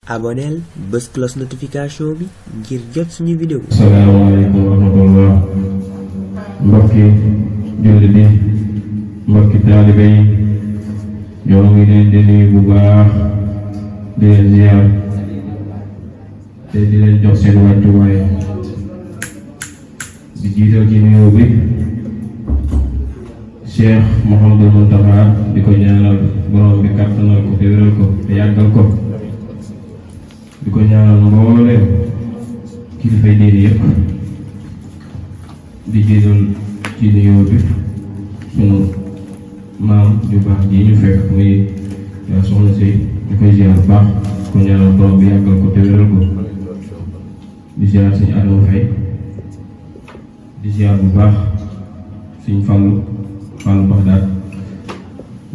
aboneel bës cloche notification bi ngir jot suñu vidéo. asalaamaaleykum wa rahmatullah mbokki jullit yi mbokki taalibe yi ñoo ngi leen di nuyu bu baax di leen ziar te di leen jox seen wàccuwaay di jiital ci nuyoo bi Cheikh Mouhamadou Mountakha di ko ñaanal borom bi kàttanal ko te wéral ko te yàggal ko di ko ñaanal mbooleem kilifay diine yëpp di jiital ci nuyoo bi sunu maam ju baax ji ñu fekk muy yaa soxna si di koy ziar bu baax di ko ñaanal borom bi yàggal ko te wéral ko di ziar suñu Adama Faye di ziar bu baax suñu Fallou Baxdaat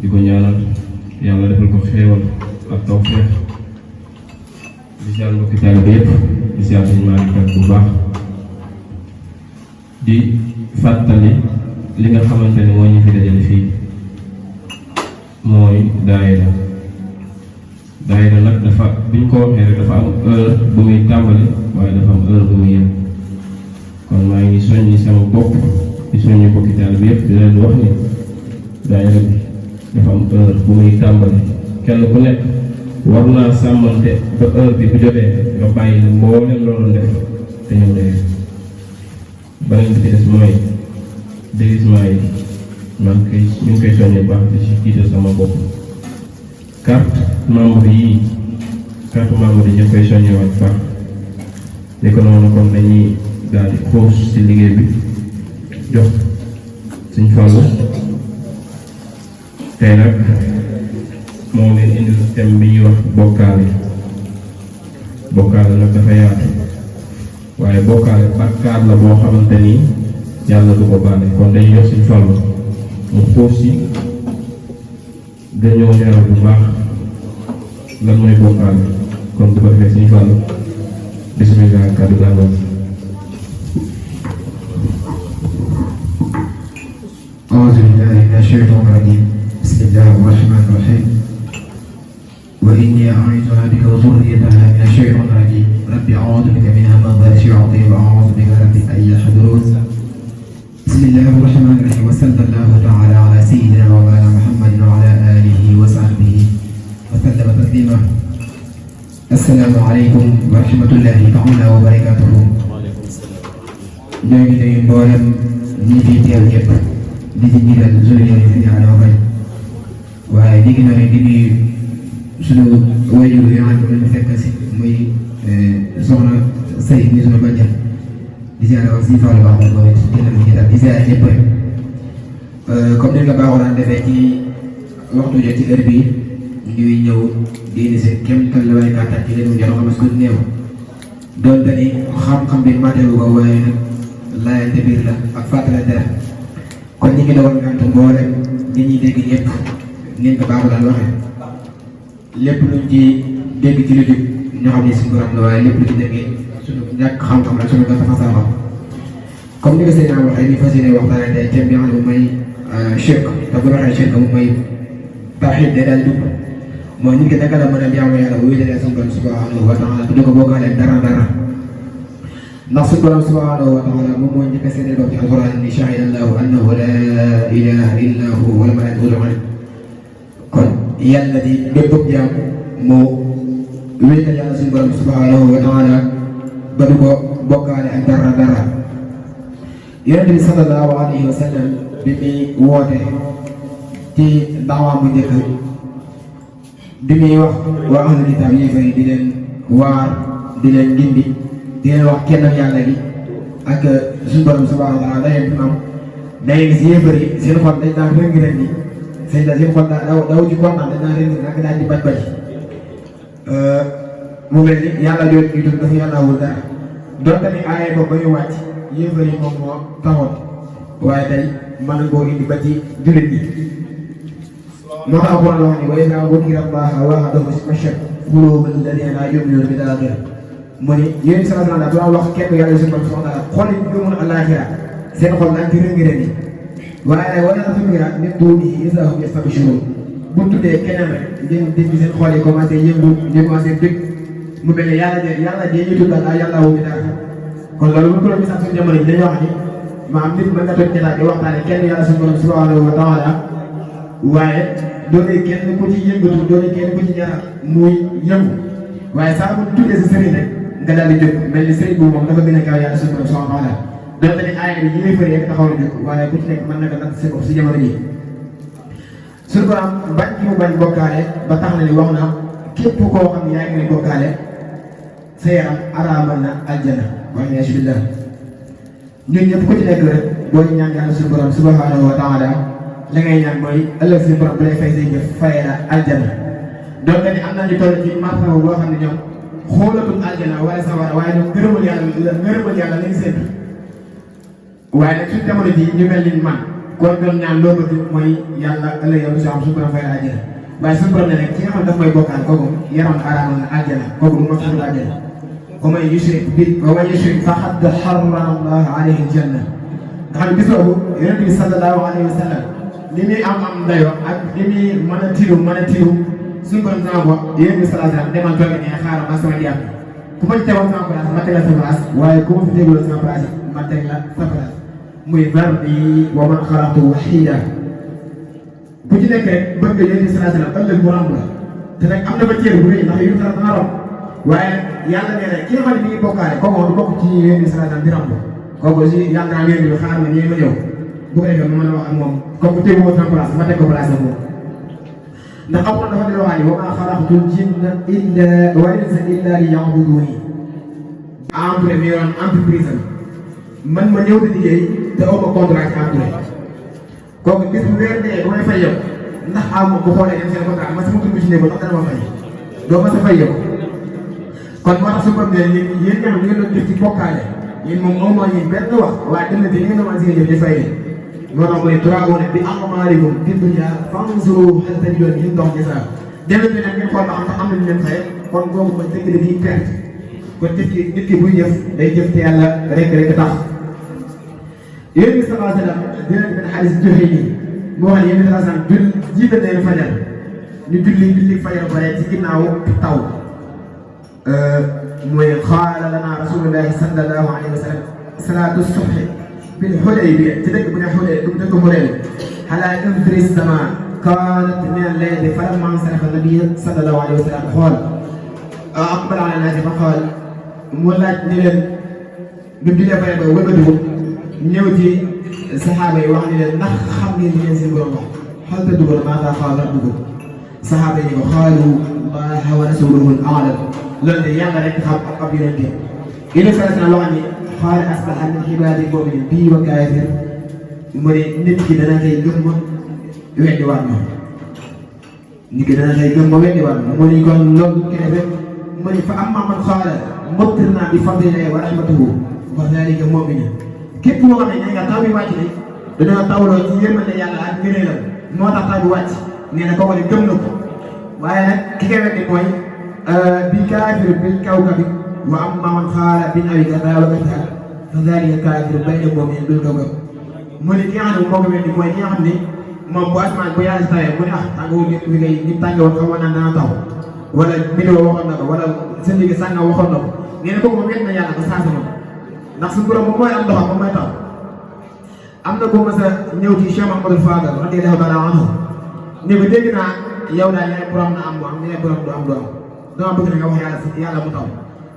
di ko ñaanal yàlla defal ko xéewal ak tawfeex di ziar mbokki taalibe yëpp di ziar suñu maalikat bu baax di fàttali li nga xamante ne moo ñu fi dajale fii mooy daayira nag dafa biñ ko waxee rek dafa am heure bu muy tàmbali waaye dafa am heure bu muy yem kon maa ngi soññi sama bopp di soññi mbokki taalibe yëpp di leen wax ni daayira bi dafa am heure bu muy tàmbali kenn ku nekk war naa sàmmante ba heure bi bu jotee nga bàyyi mboolem loolu def te ñëw dee beneen bi ci des mooy déguisement yi ñu ngi koy soññee baax di ci jiital sama bopp carte membre yi ñu ngi koy soññee waat baax ni ko noonu kon dañuy daal di xuus ci liggéey bi jox suñ Fallu tey nag moo leen indil thème bi ñuy wax bokkaale nag dafa yaatu waaye bokkaale bàkkaar la boo xamante ni yàlla du ko baale kon dañuy jox suñ Fallu mu xuus ci dañoo leeral bu baax lan mooy bokkaale kon bu ko defee suñ Fallu bismillah kàddu gaa أعوذ بالله من الشيطان الرجيم بسم الله الرحمن الرحيم وإني أعيذها بك وذريتها من الشيطان الرجيم رب أعوذ بك من همزات الشياطين وأعوذ بك رب أن يحضرون بسم الله الرحمن الرحيم وصلى الله تعالى على سيدنا ومولانا محمد وعلى آله وصحبه وسلم تسليما السلام عليكم ورحمة الله تعالى وبركاته ñoo ngi nuyu mboolem ñi fi teew ñëpp di ci jiital suñu yëngu si Adama Faye waaye léegi nag di nuyu suñu wayjur yi nga xam ne fekk si muy soxna Sey muy suñu bàjjan di ziare wax si Fallou Baxdaat mooy di ziare ñëpp rek comme ni nga baaxoo daan defee ci waxtu jot ci heure bii ñuy ñëw di indi seen kéem tolluwaay kàttan ci leen mu jot a xam su néew doonte ni xam-xam bi matewu ko waaye nag laayante biir la ak fàttalante la kon ñi ngi doon ngant mboolem nit ñi dégg ñëpp ngeen ko baaxu daan waxee lépp luñ ci dégg ci lu jub ñoo xam ne suñu borom la waaye lépp lu ci déggee suñu ñàkk xam-xam la suñu gàtt fasaxam comme ni ko seen am waxee ñu fas yéene waxtaane tey thème bi nga xam ne moom mooy shirk te bu waxee shirk moom mooy tawxiid day daal dugg mooy nit ki naka la mën a jaamu yàlla bu wéetalee suñu borom subhanahu wa taala du ko bokkaale dara ndax suñu borom subhanahu wa taala moom mooy njëkk a seedeel bopp ci alquran ni shahida allahu annahu la ilaha illa hu wal malaikatu alayhi kon yàlla di bépp jaam moo wéetal yàlla suñu borom subhanahu wa taala ba du ko bokkaale ak dara yonent bi sallallahu alayhi wa sallam bi muy woote ci daawaam bu njëkk bi muy wax waa ahlul kitaab yéefar yi di leen waar di leen gindi di leen wax kenn yàlla gi ak suñu borom subhanahu wa taala dayeen fi am day gis yéefar yi seen xol dañ daan rëng-rëng ni seen xol daw ci kontaan dañ daan rëng nag daal di baj mu mel ni yàlla jooju ñu tudd dafa yàlla wul dara donte ni aaya boobu ba ñu wàcc yéefar yi moom moo taxoon waaye tey mën na koo indi ba ci jullit ñi moo tax Alxuraan wax ni wa izaa zukira Allaahu wahdahu ishtashrat quluubu allaziina laa yu'minuuna bil aaxira mu ni yéen sallallahu alayhi wa sallam wax kenn yàlla suñu borom subhaanahu wa taala xol yi gëmul àllaaxira seen xol dañ ci rëngi-rëngi waaye wa izaa zukira min duunihi izaa hum yastabshiruun bu tuddee keneen rek ngeen dégg seen xol yi commencé yëngu ñu commencé dégg mu mel ne yàlla jee ñu tuddal ak yàlla wu dara kon loolu bu ñu ko doon misaal suñu jamono ji dañoo wax ni maanaam nit mën nga toog jotaay di waxtaane kenn yàlla suñu borom subhanahu wa taala waaye doone kenn ku ci yëngatu doone kenn ku ci ñaar muy yëngu waaye saa bu tuddee si sëriñ rek nga daal di jóg mel ni sëriñ boobu moom dafa gën a gaaw yàlla suñu borom subhanahu wa taala donte ne aaya bi yi fëri rek taxaw na jóg waaye ku ci nekk mën na ko natt sa bopp si jamono ji suñu borom bañ ki mu bañ bokkaale ba tax na ni wax na képp koo xam ne yaa ngi ne bokkaale sa yaram araamal na aljana waaye ne billah ñun ñëpp ku ci nekk rek boo ñu ñaan yàlla suñu borom subhanahu wa taala la ngay ñaan mooy ëllëg suñu borom bu lay fay say jëf fayee la aljana donte ni am na ñu toll ci martaba boo xam ne ñoom xoolatul aljana wala sawara waaye ñoom ngërëmal yàlla lañ séntu waaye nag suñu jamono ji ñu mel ni man kon doon ñaan loo bëgg mooy yàlla ëllëg yow si am suñu borom fay la aljana waaye suñu borom ne nag ki nga xam daf may bokkaal kooku yaram araamal na aljana kooku du ma fi aljana wa man yushrik faqad harrama Allahu alayhi aljanna nga xam ne bis boobu yonent bi sallallahu alayhi wa sallam li muy am dayoo ak li muy mën a tiru suñu borom dina ko yonent bi sallallahu alayhi wa sallam demal toog ne xaaral ma sama diam ku ma teewoon sama place ma teg la sa place waaye ku ma fi tegul sama place ma teg la sa place muy zarni wa man xalaqtu wahiida bu ci nekk rek bëgg yonent bi sallallahu alayhi wa sallam ëllëg mu ramb la te nag am na ba téere bu rëy ndax yu dana romb waaye yàlla nee na ki nga xam ne mi ngi bokkaale kooku du bokk ci yonent bi sallallahu alayhi wa sallam di ramb kooku aussi yàlla naa leen di xaar ma ñëw ma ñëw bu ko defee ma mën a wax ak moom kooku tegu woon sama place ma teg ko place ak moom ndax amul dafa di waxaat ni wa maa xalaqtul jinna wal insa illa liya'buduni Amtouré mi yoroon entreprise am man ma ñëw di liggéey te aw ma contrat ci Amtouré kooku bis bu weer dee ba may fay yow ndax aw ma bu xoolee dem seen contrat ma sama tur bi ci ne ba ndax dana ma fay doo ma sa fay yow kon moo tax su borom ne yéen ñaar ngeen doon def ci bokkaale yéen moom au moins yéen benn wax waaye dem na te li nga doon jëf di fay moo tax mu ne turaawuna bi a'maalikum fi dunya fanzuru hal tajiduna min jazaa dem na te nag ngeen xool ba xam ndax am nañu leen fay kon boobu mooy dëgg dañuy perte kon nit ki buy jëf day jëf te yàlla rek tax yéen bi sallallahu alayhi wa sallam dina benn xaalis joxe nii moo wax ne yéen bi sallallahu alayhi wa sallam jiital leen fajar ñu julli fajar bare ci ginnaaw taw mooy qaala lanaa rasuulullaahi sallallaahu alayhi wa sallam salaatu subhi bil Hudaybiya ci dëkk bu ne Hudaybiya alaa imtiri samaa kaanat min al-layli falammaa insarafa nabiyyu sallallaahu alayhi wa sallam qaala aqbala alaa naasi fa qaala mu laaj ni leen bi mu jullee fajar ba wëlbatiku ñëw ci saxaaba yi wax ni leen ndax xam ngeen li leen seen borom wax hal tadruuna maadaa qaala rabbukum saxaaba yi ko qaalu Allaahu wa rasuluhu a'lam loolu de yàlla rek xam ak ab yonente yéen a faral di wax ni xaaral asbaha min ibaadi mu'minin bii wa kaafir mu ne nit ki dana koy gëm ma weddi waat ma nit ki dana koy gëm ma weddi waat ma mu ne kon loolu ki defee mu ne fa ammaa man qaala muttirnaa bi fadlihi wa rahmatihi fa zaalika mu'min képp koo xam ne nga taw bi wàcc ni dañoo tawloo ci yërmande yàlla ak ngëneelam moo tax taw bi wàcc nee na kooku ne gëm na ko waaye nag ki koy weddi mooy bi kaafir bil kawkabi wa ammaa man qaala bi nawi kadaa wa kadaa fa zaalika kaafir bayna mu'minin bil kawkab mu ne ki nga xam ne moo ko weddi mooy ki nga xam ne moom bu asamaan bu yàlla si tawee mu ne tàngoo bi ngay ni tànge woon xamoon naa dana taw wala vidéo waxoon na ko wala seen liggéey sànga waxoon na ko nee na kooku moom wedd na yàlla ba saa si moom ndax suñu borom moom mooy am ndoxam moom mooy taw am na boo mas a ñëw ci Cheikh Mamadou Fadal radiyallahu taala anhu ne ko dégg naa yow daal yaay borom na am bu am yaay borom du am dama bëgg nga wax yàlla mu taw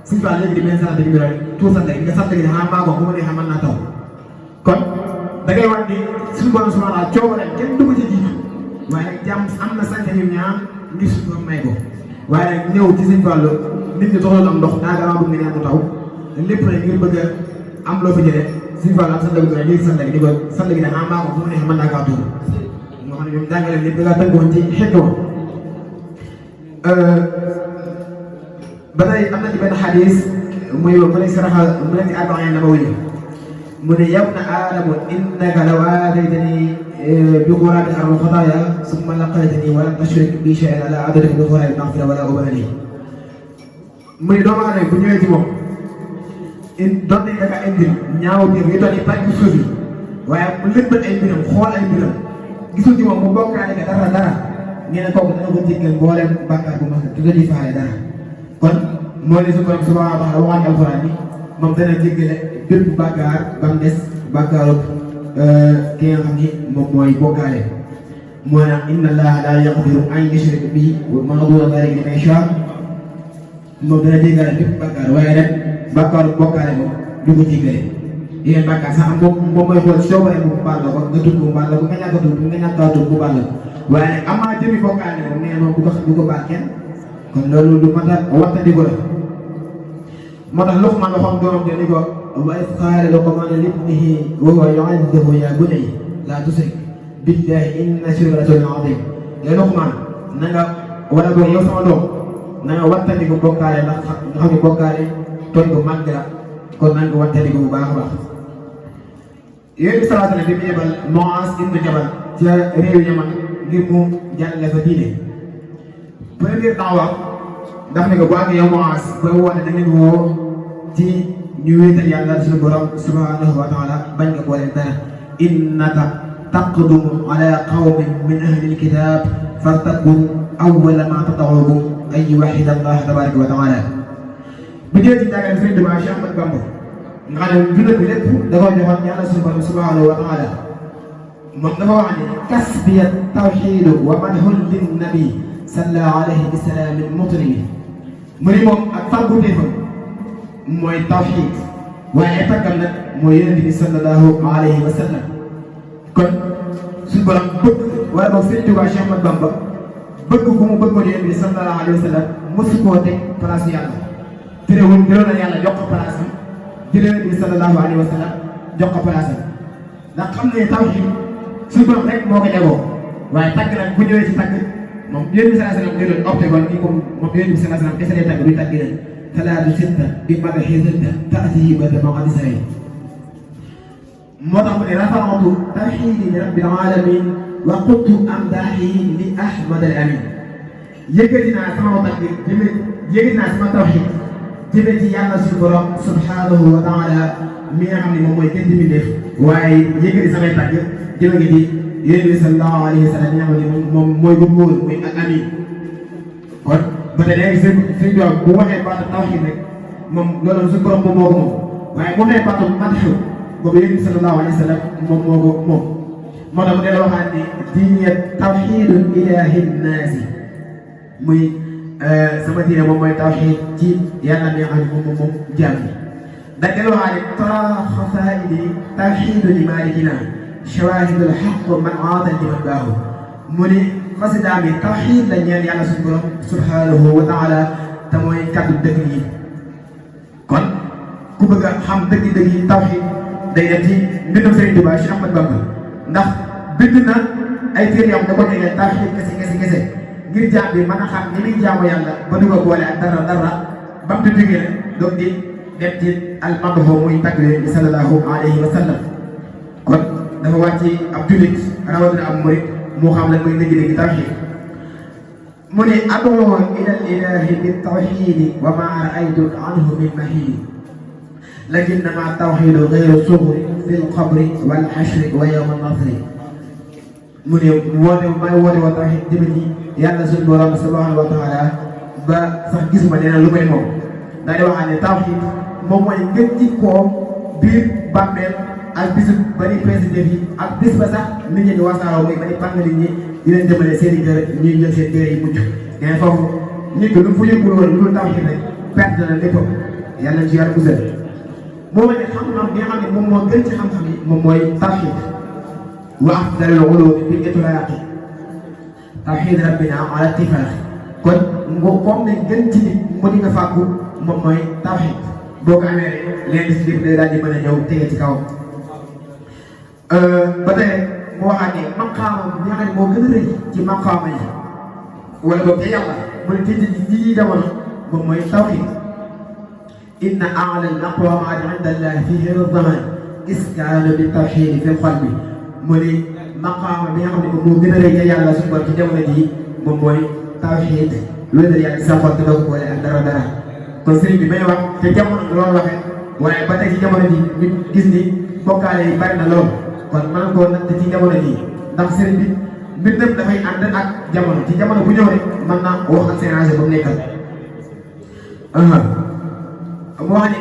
suñu fa léegi di benn sant bi rek tout sant nga sant gi xanaa maa ko bu ma neexee mën naa taw kon da ngay wax ni suñu borom subhanahu wa taala coobareem kenn du ko ci jiitu waaye nag jàmm am na sant yu ñaan ngir suñu borom may ko waaye nag ñëw ci suñu wàllu nit ñi soxla am ndox daa dama bëgg nga ñaan mu taw lépp nag ngir bëgg a am loo fi jëlee suñu wàllu am sant bi rek léegi sant gi di ko sant gi xanaa maa ko bu ma neexee mën naa kaa tuur moo xam ne ñoom jàngale lépp da ngaa tënkoon ci xeetoo ba tey am na ci benn xadis muy mu nekk si raxal mu nekk si arba'in nabawi mu ne yow na aadamu innaka law aataytanii bi quraabi ardi xataaya summa laqaytanii wa lam tushrik bi shay'an la ataytuka bi quraabi maghfira wala ubaali mu ne doomu aadama bu ñëwee ci moom doon nañ dafa indil ñaaw biir yi doon bàyyi suuf yi waaye mu lëkkal ay mbiram xool ay mbiram gisul ci moom mu bokkaale ka dara nee na kooku dana ko jéggal mboolem bàkkaar bu mag du di faale dara kon moo ne su borom subhanahu wa taala waxaat alxuraan ni moom dana jéggale bépp bàkkaar ba mu des bàkkaaru ki nga xam ni moom mooy bokkaale moo naan inna allaha la yaghfiru an yushraka bihi wa ma duna dhalika liman yasha moom dana jéggale bépp bàkkaar waaye nag bàkkaaru bokkaale moom du ko jéggale yéen bàkkaar sax moom mooy xool soo ko mu baal la ko nga tudd mu baal la ko nga ñàkk a tudd nga ñàkk a tudd mu baal la ko waaye nag amaa jëmi bokkaale moom nee moom du ko baal kenn kon loolu du mat a wattandi ko la moo tax Luqmaan waxoon doomam ja ni ko wa iz qaala Luqmaanu libnihi wa huwa yu'idhuhu yaa bunayya laa tushrik billaahi inna shirka la zulmun aziim yow Luqmaan na nga wala boog yow sama doom na nga wattandi ko bokkaale ndax nga xam ne bokkaale tooñ ko màgg la kon na nga wattandi ko bu baax a baax yooyu bi salaatu bi mu yebal Muaaz ibn Jabal ca réewu Yaman ngir mu jàngale fa diine première daawa ndax ne ko bu àggee yow Muaaz ba woote da ngeen woo ci ñu wéetal yàlla suñu borom subhanahu wa taala bañ nga boole dara innaka taqdumu ala qawmin min ahli alkitab fartakun awwala ma tad'uhum an yuwahhida allah tabaraka wa taala bu jëlee ci jàngale Sëriñ Tuubaa Cheikh Ahmad Bamba nga xam ne dund bi lépp da koo joxoon yàlla suñu borom subhanahu wa taala moom dafa wax ne kasbiya tawxiidu wa madhun linnabi salla alayhi bisalaamil mutribi mu ni moom ak fàgguteefam mooy tawxiid waaye taggam nag mooy yonent bi sallallahu alayhi wa sallam kon suñu borom bëgg wala boog Sëriñ Tuubaa Cheikh Ahmad Bamba bëgg gu mu bëggoon yonent bi sallallahu alayhi wa sallam mosu koo teg place yàlla terewul jëloon na yàlla jox ko place am jëlee yonent bi sallallahu alayhi wa sallam jox ko place am ndax xam ne tawxiid suñu borom rek moo ko jagoo waaye tagg nag bu ñëwee ci tagg moom yonent bi sallallahu alayhi wa sallam doon opté kon nii moom yonent bi sallallahu alayhi wa sallam kese lay tagg duy tagg leen talaatu sitta bi madaxi sitta taatihi ba dama xadi say moo tax mu ne rafa'tu tawxiidi li rabbil alamin wa qultu amdaahi li ahmad al amin yëkkati naa sama tagg jëme yëkkati naa sama tawxiid jëme ci yàlla suñu borom subhanahu wa taala mi nga xam ne moom mooy gën mi def waaye yëkkati samay tagg jëme gi di yonent bi sallallahu alayhi wa sallam mi nga xam ne moom mooy bu wóor muy ak amin kon ba tey léegi suñ doom bu waxee baatu tawxiid rek moom loolu suñu borom moom moo ko moom waaye bu waxee baatu madhu boobu yonent bi sallallahu alayhi wa sallam moom moo ko moom moo tax mu delloo waxaat ni diine tawxiidu ilaahi naasi muy sama diine moom mooy tawxiid ci yàlla mi nga xam ne moom jaam yi dañ delloo waxaat ni tara xasaa'idi tawxiidu li maalikina shawaahidul xaq man aata liman baahu mu ni xasidaam yi tawxiid la ñeel yàlla suñu borom subhanahu wa taala te mooy kaddu dëgg yi kon ku bëgg a xam dëgg-dëgg yi tawxiid day dem ci mbindum Sëriñ Tuubaa Cheikh Ahmad Bamba ndax bind na ay téere yoo xam da ko jege tawxiid kese ngir jaam bi mën a xam ni muy jaamu yàlla ba du ko boole ak dara ba mu di jógee doog di dem ci al-madhu muy tagg bi sallallahu alayhi wa sallam kon dafa wàcc ab jullit rawatina ab murit moo xam lan mooy dëgg-dëgg tawxiid mu ne ad'uu ilal ilaahi bit tawxiidi wa maa ra'aytu anhu min mahiid lakinnama tawxiidu gayru sughri fil qabri wal hashri wa yawma nasri mu ne may woote wa tawxiid jëm ci yàlla suñu borom subhanahu wa taala ba sax gisuma leneen lu koy moom daa di waxaat ne tawxiid moom mooy ngeen jikkoo biir bàmmeel ak bisu bari président yi ak bis ba sax nit ñi di wasaaroo mooy bari pàcc nit ñi di leen jëmale seen i kër ñuy jël seen kër yi mucc mais foofu nit ki lu mu fa yëgul woon lu tawxiid rek perte na léppam yàlla ci yàlla musal moo ne xam-xam bi nga xam ne moom moo gën ci xam-xam yi moom mooy tawxiid wa afdalul ulumi bil itlaaqi tawxiid rabbina ala ittifaaqi kon comme ne gën ci nit mu di nga fàggu moom mooy tawxiid boo ko amee rek leen si lépp day daal di mën a ñëw tege ci kaw ba tey mu waxaat ne maqaama bi nga xam ne moo gën a rëy ci maqaama yi wala boog te yàlla mu ne ci jamono moom mooy tawxiid inna a'la al-maqaamaati 'inda Allahi fi hadha az-zaman iskaanu bi tawxiid fi qalbi mu ne maqaama bi nga xam ne moo gën a rëy ca yàlla suñu borom ci jamono jii moom mooy tawxiid loolu da yàlla sa xol te doo ko boole ak dara kon sëriñ bi may wax te jamono loolu waxee waaye ba tey ci jamono ji ñu gis ni bokkaale yi bari na lool kon mën koo natt ci jamono ji ndax sëriñ bi mbir lépp dafay ànd ak jamono ci jamono bu ñëw rek mën naa wax ak seen âge ba mu nekkal wax ni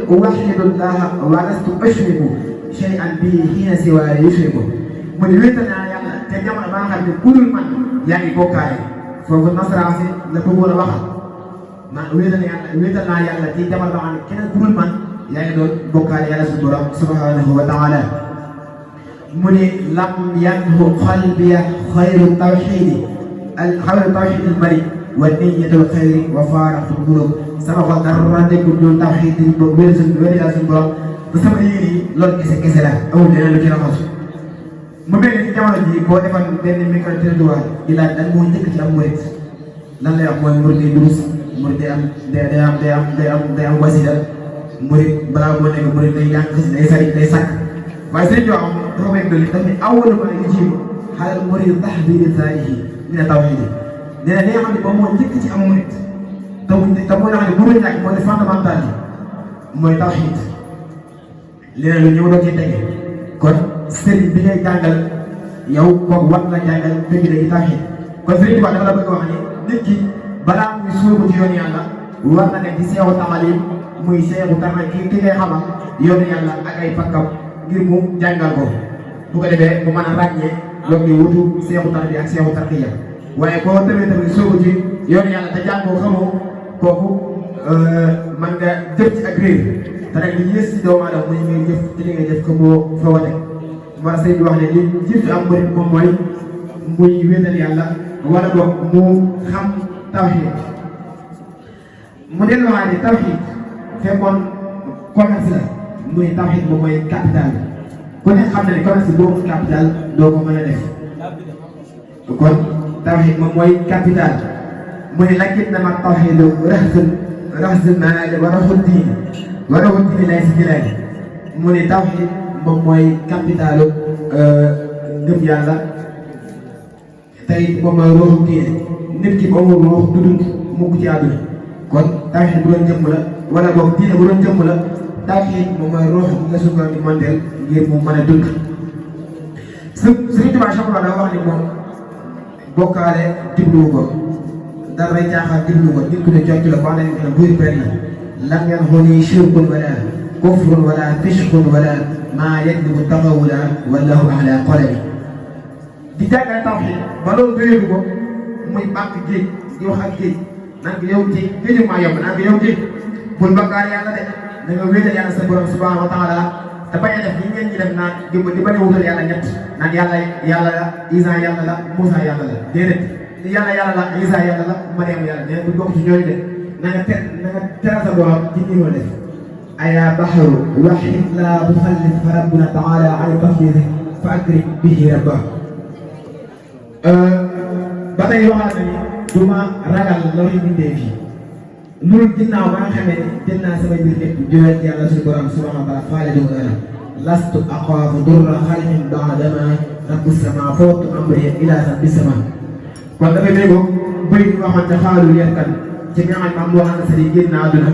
uwaxidu llaha wa lastu ushriku shay'an bihi hiina siwaa yushriku mu ne wéetal naa yàlla te jamono ba nga xam ne ku dul man yaa ngi bokkaale foofu nasaraan si la ko woon a waxal wéetal naa yàlla ci jamono ba nga xam ne keneen ku dul man yaa ngi doon bokkaale yàlla suñu borom subhanahu wa taala mu ne lam yanhu qalbiya xayru tawxidi xayru tawxidi al-mari wa niyatul xayri wa faaraxtu l-qulub sama xol dara nekkul ñun tawxid boobu wér yàlla suñu borom ba sama yéene yi loolu kese la amul leneen lu ci raxasu mu mel ni ci jamono ji boo defoon benn micro-territoire di laaj lan moo njëkk ci am murit lan lay wax mooy murit day durus murit day am wasila murit balaa moo nekk murit day jàng xasi day sari day sàkk waaye sëriñ bi wax dafa may dolli daf ne awwalu ma yujibu xalal murit taxdiiri zaatihi mina tawxiid nee na li nga xam ne moom moo njëkk ci am murit te mooy nga xam ne mënul ñàkk mooy ne fondamental yi mooy tawxiid leneen lu ñëw doo ci tege kon sëriñ bi ngay jàngal yow kooku war na jàngal dëgg dëgg tawxiid kon sëriñ bi dafa la bëgg a wax ni nit ki balaa muy sóobu ci yoonu yàlla war na nekk ci seexu tamalim muy seexu tamal ki ngay xamal yoonu yàlla ak ay fakkam ngir mu jàngal ko bu ko defee mu mën a ràññee loolu di wutu seexu tarbiya ak seexu tarqiya waaye boo tamit sóobu ci yoonu yàlla te jàngoo xamoo kooku man nga jëf ci ak réer te nag li yées ci doomu aadama muy ngay jëf ci li ngay jëf ko moo fa wane moo tax sëñ bi wax ne li jiitu am murit moom mooy muy wéetal yàlla wala boog mu xam tawxiid mu dellu waxaat ne tawxiid fekkoon commerce la mu ne tawxiid moom mooy capital ku ne xam na ne commerce boobu capital doo ko mën a def kon tawxiid moom mooy capital mu ne lakinnama tawxiidu raxsul maal wa raxul diini lay si jëlaat mu ne tawxiid moom mooy capitalu ngëm yàlla tey moom mooy ruuxu diine nit ki ba mu ruux du dund mukk ci àdduna kon tawxiid bu doon jëmm la wala boog diine bu doon jëmm la tawxiid moom mooy ruux bi nga suñu di mandeel ngir mu mën a dund. Sëriñ Tuubaa dafa wax ni moom bokkaale jubluwu ko dara caaxaan jubluwu ko nit ku ne jot la ko xam ne buy benn lam yanxuni shirkun wala kufrun wala fisqun wala maa yajlibu taxawula wallahu ala qalbi di jàngale tawxiid ba loolu doyegu ko muy bàq géej di wax ak géej naan ko yow géej géeju maa yomb naan ko yow géej bul bokkaale yàlla de da nga wéetal yàlla sa borom subhanahu wa taala te bañ a def li ngeen ñi def naan di bañ a wutal yàlla ñett naan yàlla la Isa yàlla la Moussa yàlla la déedéet yàlla la Isa yàlla la Mariam yàlla nee bu bokk ci ñooñu de na nga teral sa borom ci ni ma def aya bahru waxid la tuxallif fa rabbuna taala an taflisi fa akrim bihi rabba ba tey waxaat na ni du ma ragal loolu bindee fii loolu ginnaaw ba nga xamee ne jël naa sama mbir lépp jógee yàlla suñu borom subhanahu wa taala faale dugg na lastu axaafu durra xalqin baadama rabbu sama fawtu amri ila rabbi sama kon dafay déggoo bëri ñu waxoon te xaalu leen kan ci nga xam ne maam wax na sa di génn àdduna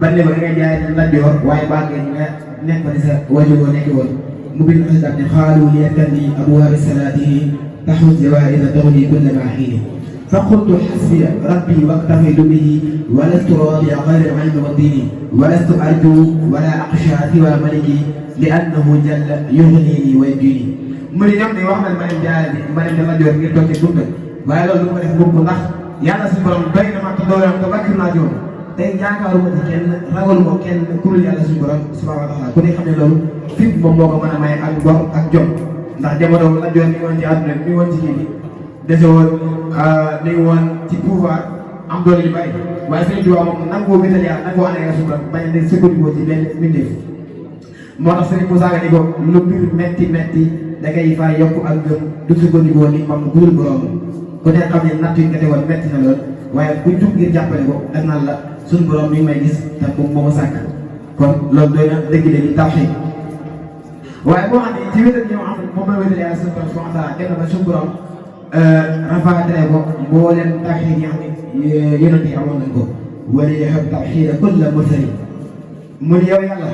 ba ne ba nga jaay la joor waaye baa ngeen nga nekk fa di sa wajuroo nekk woon mu bind xisab ne xaalu leen kan ni abwaabi salaatihi taxus jawaahira doxli kulla maa xiini فقلت حسبي ربي واكتفيت به ولست راضيا غير العلم والدين ولست ارجو ولا اخشى سوى ملكي لانه جل يغنيني ويجيني من ñam ni wax na ma dem jaay bi ma dem dama jor ngir toog ci dund waaye loolu ko def bokku ndax yàlla suñu borom doy na ma te doolam te bakki naa joon tey yaakaaruma ci kenn ragaluma kenn ku dul yàlla suñu borom subhanahu wa taala ku ne xam ne loolu fit moom moo ko mën a may ak ngor ak jom ndax jamono la joon mi woon ci àdduna mi woon ci kii dese woon ni woon ci pouvoir am doole yu bari waaye sëñ bi wax moom nangoo wéetal yàlla nangoo ànd ak suñu borom bañ a ne sukkandiku ci benn mbindeef moo tax sëñ Moussa nga ni ko lu mbir metti da ngay faa yokk ak gëm du sukkandikoo ni moom gudul borom ku ne xam ne natt yi nga teewoon metti na lool waaye ku jug ngir jàppale ko def naan la suñu borom mi ngi may gis te moom moo ma sàkk kon loolu doy na dëgg-dëgg tawxiid waaye boo xam ne ci wéetal ñoo xam moom mooy wéetal yàlla suñu borom subhanahu wa taala dem na ba suñu borom rafaatale ko mbooleem tawxiid yi xam ne yonent yi amoon nañ ko wala yaxab tawxiida kulla mursali mu ne yow yàlla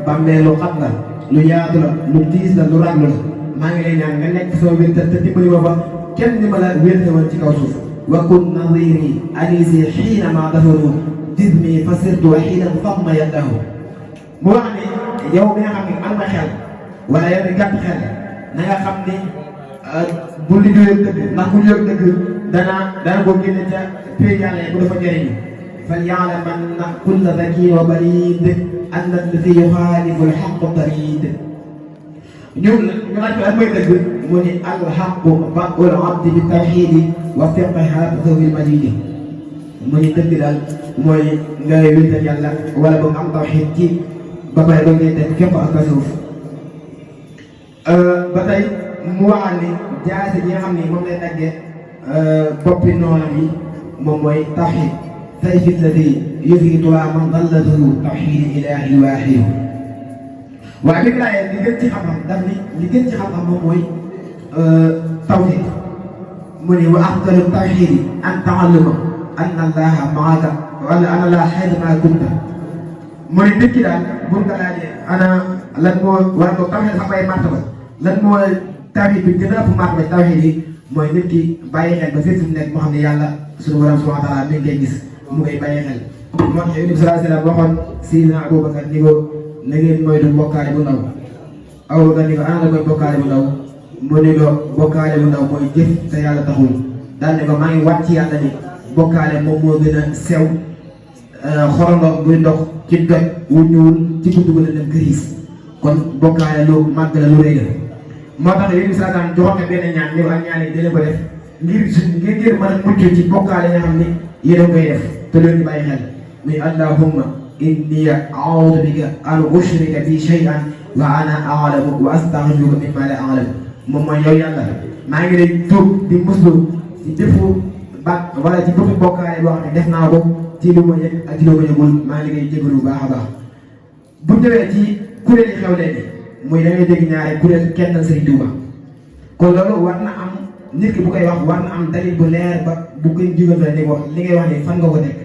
bàmmee lu xat la lu yaatu la lu tiis la lu raglu la maa ngi lay ñaan nga nekk sama wér te dimbali ma fa kenn ni ma la wéete woon ci kaw suuf وكن نظيري أنيسي حينما ظهروا جسمي فصرت وحيدا ضم يده mu wax ni yow mi nga xam ne am na xel wala yow mi gàtt xel na nga xam ni bu liggéeyam dëgg ndax bu liggéeyam dëgg dana ko génne ca pay yàlla yi bu dafa jëriñu fal ya'lamanna kulla zakiy wa balid anna alladi yuxaalifu al-haqqa tariid ñu laaj ko lan mooy dëgg mu ni al-haqqu ba'ul abdi bi tawxiidi wa fiqhiha bi majidi mu ni dëgg daal mooy ngay wéetal yàlla wala boog am tawxiid ci ba pare doon ngay def képp ak suuf ba tey mu waxal ni jaase ji nga xam ni moom lay daggee boppi noonam yi moom mooy tawxiid sayfi alladi yufritu man dallatuhu tawxiid ilaahi waaxid waaye bi laayee li gën ci xam-xam daf ni li gën ci xam-xam moom mooy tawxiid mu ni wa afdalu tawxiidi an taalluma anna allaha maaka wala anna allaha xaytuma kunta mu ni nit ki daal bu nga laajee ana lan moo war ko tawxiid xam ay martaba lan mooy tawxiid bi gën a ëpp martaba tawxiid yi mooy nit ki bàyyi xel ba fépp fu mu nekk moo xam ne yàlla suñu borom subhanahu wa taala mi ngi koy gis mu koy bàyyi xel moo tax Yonent bi sallallahu alayhi wa sallam waxoon Sayyidina Abubakar ni ko na ngeen moytu bokkaale bu ndaw Abubakar ni ko ana la mooy bokkaale bu ndaw mu ne ko bokkaale bu ndaw mooy jëf te yàlla taxul daal ne ko maa ngi wàcc ci yàlla ni bokkaale moom moo gën a sew xorondom buy ndox ci doj wu ñuul ci buntu ba dem këriis kon bokkaale lu màgg la lu rëy la moo tax Yonent bi sallallahu alayhi wa sallam joxoon na benn ñaan ni ak ñaan yi dina ko def ngir mën a mucc ci bokkaale nga xam ni yéen a koy def te loolu ñu bàyyi xel muy allahumma inni a'uudu bika an ushrika bi shay'an wa ana a'lamu wa astaghfiruka mimma la a'lamu moom mooy yow yàlla maa ngi lay tuub di muslu ci defu ba wala ci bëgg bokkaale boo xam ne def naa ko ci lu ma yëg ak ci lu ma yëgul maa ngi lay jégalu bu baax a baax bu ñëwee ci kuréel yi xew léegi muy da ngay dégg ñaare kuréel kenn Sëriñ Tuuba kon loolu war na am nit ki bu koy wax war na am dalil bu leer ba bu koy jógantale ni wax li ngay wax ni fan nga ko teg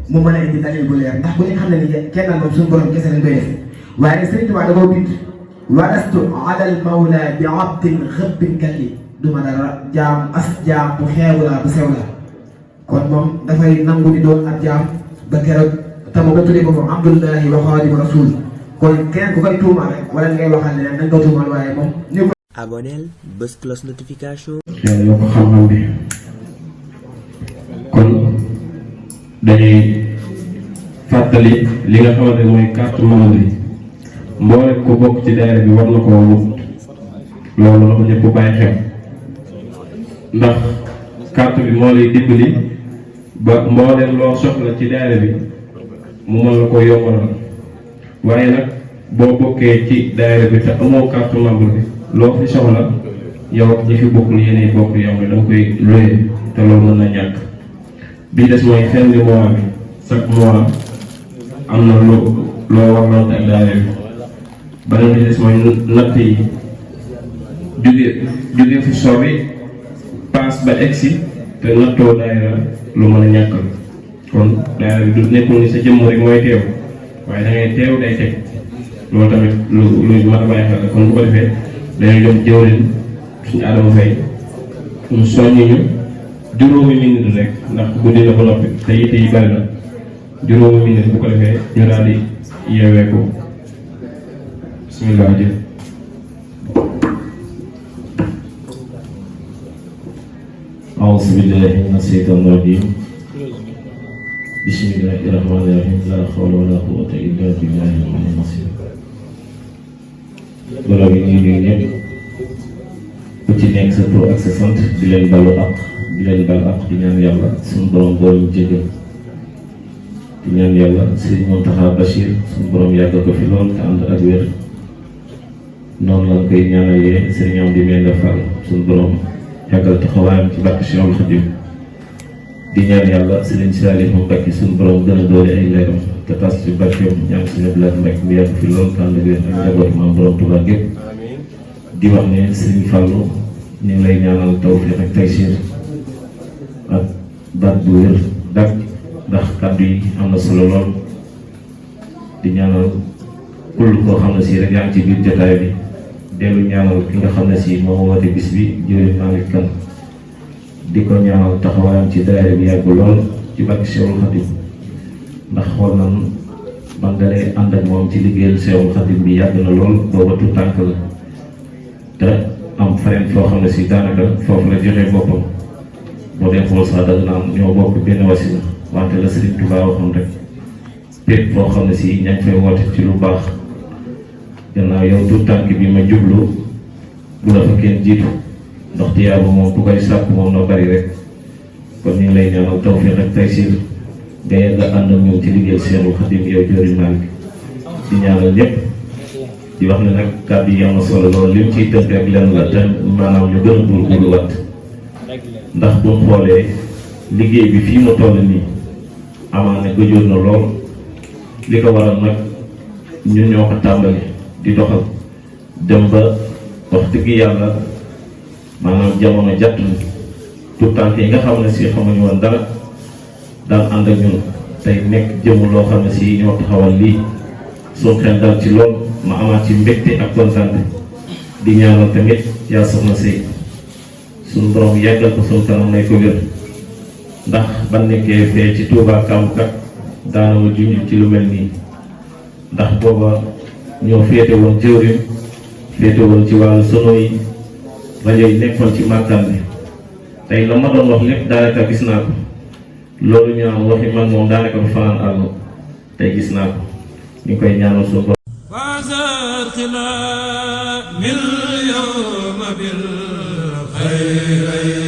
mu mën a indi dalil bu leer ndax bu ñu xam ne ni kenn moom suñu borom kese lañ koy def waaye Sëriñ Tuuba da koo bind walastu ala al mawla bi abdin xëbbin kalli du ma dara jaam as jaam bu xeebu laa bu sew la kon moom dafay nangu di doon ab jaam ba keroog te moom da tuddee ko moom abdullahi wa xaadimu rasul kon keneen ku koy tuumaal rek wala ngay waxal ne nañ ko tuumaal waaye moom ñu ko aboneel bës cloche notification. yàlla yokk xam-xam bi kon dañuy fàttali li nga xamante ne mooy carte membre yi mboolem ko bokk ci daayira bi war na koo wut loolu la ko ñëpp bàyyi xel ndax carte bi moo lay dimbali ba mboolem loo soxla ci daayira bi mu mën la ko yombalal waaye nag boo bokkee ci daayira bi te amoo carte membre bi loo fi soxla yow ak ñi fi bokkul yéenay bokk yow da nga koy loye te loolu mën na ñàkk bii des mooy fin du mois bi chaque mois am na loo warlante ak daayira bi beneen bi des mooy natt yi jóge fu sori paas ba egsi te nattoo daayira lu mën a ñàkkal kon daayira bi du nekkul ni sa jëmm rek mooy teew waaye da ngay teew day teg loolu tamit lu mat a bàyyi xel kon bu ko defee dañuy jox jëwriñ suñu Adama Faye mu soññi ñu juróomi minute rek ndax guddi na ba noppi te yitte yi bari na juróomi minute bu ko defee ñu daal di yeewee ko bismillah jëf أعوذ بالله من الشيطان الرجيم بسم الله الرحمن الرحيم لا حول ولا قوة إلا بالله العلي العظيم wala bi ñuy nuyu ñëpp ku ci nekk sa tur ak sa sant di leen balu ak di leen bal ak di ñaan yàlla suñu borom boole ñu jégal di ñaan yàlla Sëriñ Mountakha Bachir suñu borom yàgg ko fi lool te ànd ak wér noonu lañ koy ñaanalee Sëriñ Amdi Menda Fall suñu borom yàggal taxawaayam ci barke Cheikhul Khadim di ñaan yàlla Sëriñ Saliou Mbacké suñu borom gën a doole ay leeram te tas ci barkeem ñaan suñu bilaat Mbacké mu yàgg fi lool te ànd ak wér ak njaboot maam borom Tuubaa gépp di wax ne Sëriñ Fallou ñu ngi lay ñaanal tawfiq ak taysiir ak baat bu wér dak ndax kàddu yi am na solo lool di ñaanal kull koo xam ne si rek yaa ngi ci biir jotaay bi dellu ñaanal ki nga xam ne si moo woote bis bi jëwriñ Malick Kane di ko ñaanal taxawaayam ci daayira bi yàgg lool ci barke Seexul Xadim ndax xool nan man dalee ànd ak moom ci liggéeyal Seexul Xadim bi yàgg na lool booba tu tànk la te am fareen foo xam ne si daanaka foofu la joxe boppam boo dee xool sax danga naan ñoo bokk benn wasila wante la Sëriñ Tuubaa waxoon rek pépp foo xam ne si ña ngi fay woote ci lu baax gannaaw yow tu tànk bi ma jublu bu la fa kenn jiitu ndax tiyaaba moom bu koy sàkk moom na bari rek kon ñu ngi lay ñaanal tawfiq ak taysiir nga yegg ànd ak ñoom ci liggéey Seexul Xadim yow jëriñ Malick di ñaanal ñëpp di wax ne nag kàddu yi am na solo loolu lim ciy tënk ak lenn la te maanaam ñu gën a góorgóorluwaat ndax bu ñu xoolee liggéey bi fii mu toll nii amaana gëjoon na lool li ko waral nag ñun ñoo ko tàmbali di doxal dem ba wax dëgg yàlla maanaam jamono jàtt ni tout temps yi nga xam ne si xamuñu woon dara daan ànd ak ñun tey nekk jëmm loo xam ne si ñoo taxawal lii suñ xel dal ci lool ma amaat ci mbégte ak kontaan di ñaanal tamit yaa soxna sëy suñ borom yàggal ko suñ kanam may ko wér ndax ban nekkee fee ci Touba Kambukat daana ma junj ci lu mel nii ndax booba ñoo féete woon jëwriñ féete woon ci wàllu sono yi rajo yi nekkoon ci màkkaan bi tey la ma doon wax lépp daanaka gis naa ko loolu ñu naan waxi man moom daanaka ba fanaan àll tey gis naa ko ñu koy ñaanal suñu bopp خير